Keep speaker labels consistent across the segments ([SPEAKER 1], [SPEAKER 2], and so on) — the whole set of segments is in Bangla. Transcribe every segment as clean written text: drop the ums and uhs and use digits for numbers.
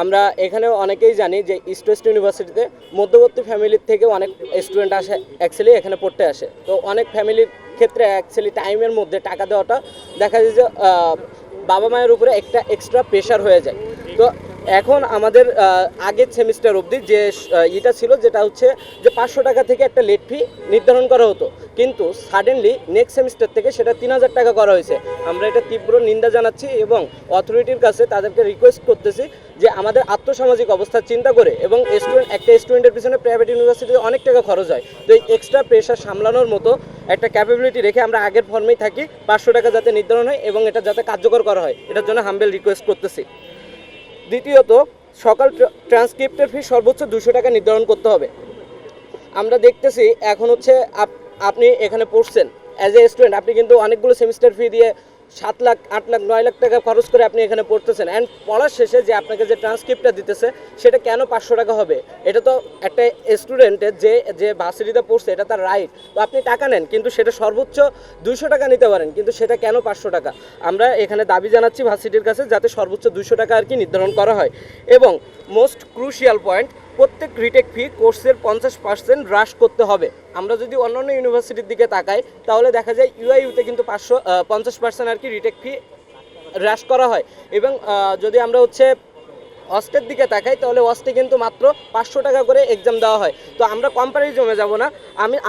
[SPEAKER 1] আমরা এখানেও অনেকেই জানি যে ইস্ট ওয়েস্ট ইউনিভার্সিটিতে মধ্যবর্তী ফ্যামিলির থেকে অনেক স্টুডেন্ট আসে অ্যাকচুয়ালি এখানে পড়তে আসে। তো অনেক ফ্যামিলির ক্ষেত্রে অ্যাকচুয়ালি টাইমের মধ্যে টাকা দেওয়াটা দেখা যায় যে বাবা মায়ের উপরে একটা এক্সট্রা প্রেশার হয়ে যায়। তো এখন আমাদের আগের সেমিস্টার অবধি যে ইটা ছিল, যেটা হচ্ছে যে 500 টাকা থেকে একটা লেট ফি নির্ধারণ করা হতো, কিন্তু সাডেনলি নেক্সট সেমিস্টার থেকে সেটা 3000 টাকা করা হয়েছে। আমরা এটা তীব্র নিন্দা জানাচ্ছি এবং অথরিটির কাছে তাদেরকে রিকোয়েস্ট করতেছি যে আমাদের আর্থসামাজিক অবস্থা চিন্তা করে, এবং একটা স্টুডেন্টের পিছনে প্রাইভেট ইউনিভার্সিটিতে অনেক টাকা খরচ হয়, তো এই এক্সট্রা প্রেশার সামলানোর মতো একটা ক্যাপাবিলিটি রেখে আমরা আগের ফর্মেই থাকি, 500 টাকা যাতে নির্ধারণ হয় এবং এটা যাতে কার্যকর করা হয়, এটার জন্য হাম্বেল রিকোয়েস্ট করতেছি। দ্বিতীয়ত, সকাল ট্রান্সক্রিপ্টের ফি সর্বোচ্চ 200 টাকা নির্ধারণ করতে হবে। আমরা দেখতেছি এখন হচ্ছে আপনি এখানে পড়ছেন অ্যাজ এ স্টুডেন্ট, আপনি কিন্তু অনেকগুলো সেমিস্টার ফি দিয়ে 7 লাখ 8 লাখ 9 লাখ টাকা খরচ করে আপনি এখানে পড়তেছেন, অ্যান্ড পড়ার শেষে যে আপনাকে যে ট্রান্সক্রিপ্টটা দিতেছে সেটা কেন 500 টাকা হবে? এটা তো একটা স্টুডেন্টের যে ভার্সিটিতে পড়ছে এটা তার রাইট। তো আপনি টাকা নেন, কিন্তু সেটা সর্বোচ্চ 200 টাকা নিতে পারেন, কিন্তু সেটা কেন 500 টাকা? আমরা এখানে দাবি জানাচ্ছি ভার্সিটির কাছে যাতে সর্বোচ্চ 200 টাকা আর কি নির্ধারণ করা হয়। এবং মোস্ট ক্রুশিয়াল পয়েন্ট, প্রত্যেক রিটেক ফি কোর্সের 50% হ্রাস করতে হবে। আমরা যদি অন্যান্য ইউনিভার্সিটির দিকে তাকাই তাহলে দেখা যায় ইউআইইউতে কিন্তু 50% আর কি রিটেক ফি হ্রাস করা হয়। এবং যদি আমরা হচ্ছে অস্টের দিকে তাকাই তাহলে অস্টে কিন্তু মাত্র 500 টাকা করে এক্সাম দেওয়া হয়। তো আমরা কম্পারিজমে যাব না।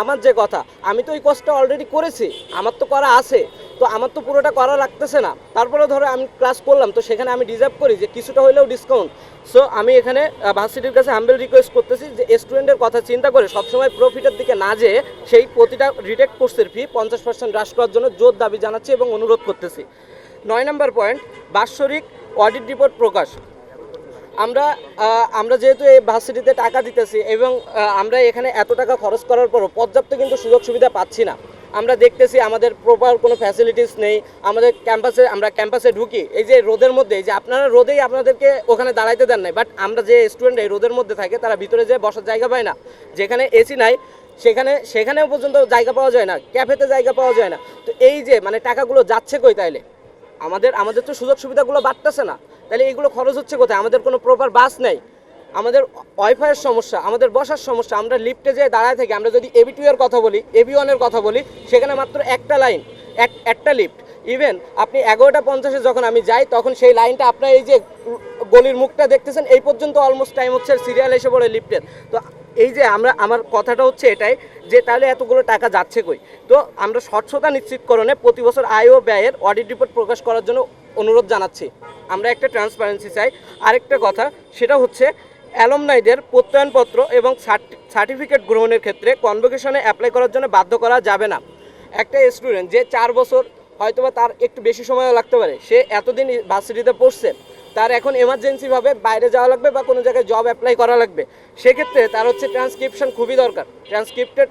[SPEAKER 1] আমার যে কথা, আমি তো ওই কোর্সটা অলরেডি করেছি, আমার তো করা আছে, তো আমার তো পুরোটা করা লাগতেছে না। তারপরে ধরো আমি ক্লাস করলাম, তো সেখানে আমি ডিজার্ভ করি যে কিছুটা হলেও ডিসকাউন্ট। সো আমি এখানে ভার্সিটির কাছে হাম্বেল রিকোয়েস্ট করতেছি যে স্টুডেন্টের কথা চিন্তা করে সবসময় প্রফিটের দিকে না যেয়ে সেই প্রতিটা রিটেক কোর্সের ফি 50% হ্রাস করার জন্য জোর দাবি জানাচ্ছি এবং অনুরোধ করতেছি। 9 নম্বর পয়েন্ট, বাৎসরিক অডিট রিপোর্ট প্রকাশ। আমরা যেহেতু এই ভার্সিটিতে টাকা দিতেছি এবং আমরা এখানে এত টাকা খরচ করার পরও পর্যাপ্ত কিন্তু সুযোগ সুবিধা পাচ্ছি না। আমরা দেখতেছি আমাদের প্রপার কোনো ফ্যাসিলিটিস নেই। আমাদের আমরা ক্যাম্পাসে ঢুকি, এই যে রোদের মধ্যে, এই যে আপনারা রোদেই আপনাদেরকে ওখানে দাঁড়াইতে দেন নাই, বাট আমরা যে স্টুডেন্ট এই রোদের মধ্যে থাকে তারা ভিতরে যেয়ে বসার জায়গা পায় না। যেখানে এসি নাই সেখানেও পর্যন্ত জায়গা পাওয়া যায় না, ক্যাফেতে জায়গা পাওয়া যায় না। তো এই যে মানে টাকাগুলো যাচ্ছে কই তাইলে? আমাদের তো সুযোগ সুবিধাগুলো বাড়তেছে না, তাহলে এগুলো খরচ হচ্ছে কোথায়? আমাদের কোনো প্রপার বাস নেই, আমাদের ওয়াইফাইয়ের সমস্যা, আমাদের বসার সমস্যা। আমরা লিফটে যেয়ে দাঁড়ায় থাকি। আমরা যদি এবি2 এর কথা বলি, এবি1 কথা বলি, সেখানে মাত্র একটা লাইন, একটা লিফট। ইভেন আপনি 11:50 যখন আমি যাই তখন সেই লাইনটা আপনার এই যে গলির মুখটা দেখতেছেন এই পর্যন্ত অলমোস্ট টাইম হচ্ছে, সিরিয়াল এসে পড়ে লিফটের। তো এই যে আমার কথাটা হচ্ছে এটাই যে তাহলে এতগুলো টাকা যাচ্ছে কই? তো আমরা স্বচ্ছতা নিশ্চিতকরণে প্রতি বছর আয় ও ব্যয়ের অডিট রিপোর্ট প্রকাশ করার জন্য অনুরোধ জানাচ্ছি। আমরা একটা ট্রান্সপারেন্সি চাই। আরেকটা কথা, সেটা হচ্ছে অ্যালমনাইদের প্রত্যয়নপত্র এবং সার্টিফিকেট গ্রহণের ক্ষেত্রে কনভোকেশনে অ্যাপ্লাই করার জন্য বাধ্য করা যাবে না। একটা স্টুডেন্ট যে 4 বছর, হয়তোবা তার একটু বেশি সময়ও লাগতে পারে, সে এতদিন ভার্সিটিতে পড়ছে, তার এখন এমার্জেন্সিভাবে বাইরে যাওয়া লাগবে বা কোনো জায়গায় জব অ্যাপ্লাই করা লাগবে, সেক্ষেত্রে তার হচ্ছে ট্রান্সক্রিপশন খুবই দরকার, ট্রান্সক্রিপ্টেড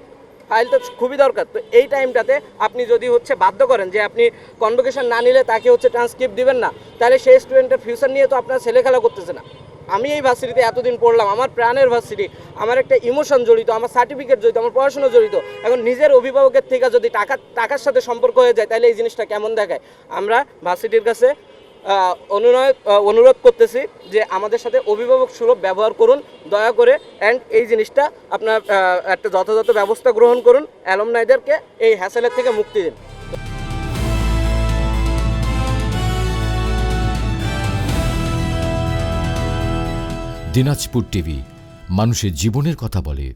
[SPEAKER 1] ফাইলটা খুবই দরকার। তো এই টাইমটাতে আপনি যদি হচ্ছে বাধ্য করেন যে আপনি কনভোকেশন না নিলে তাকে হচ্ছে ট্রান্সক্রিপ্ট দিবেন না, তাহলে সেই স্টুডেন্টের ফিউচার নিয়ে তো আপনার ছেলেখেলা করতেছে না। আমি এই ভার্সিটিতে এতদিন পড়লাম, আমার প্রাণের ভার্সিটি, আমার একটা ইমোশন জড়িত, আমার সার্টিফিকেট জড়িত, আমার পড়াশোনা জড়িত। এখন নিজের অভিভাবকের থেকে যদি টাকার সাথে সম্পর্ক হয়ে যায় তাহলে এই জিনিসটা কেমন দেখায়? আমরা ভার্সিটির কাছে অনুরোধ করতেছি যে আমাদের সাথে অভিভাবক সুলভ ব্যবহার করুন দয়া করে, অ্যান্ড এই জিনিসটা আপনার একটা যথাযথ ব্যবস্থা গ্রহণ করুন, অ্যালমনাইদেরকে এই হ্যাসেলের থেকে মুক্তি দিন।
[SPEAKER 2] দিনাজপুর টিভি, মানুষের জীবনের কথা বলে।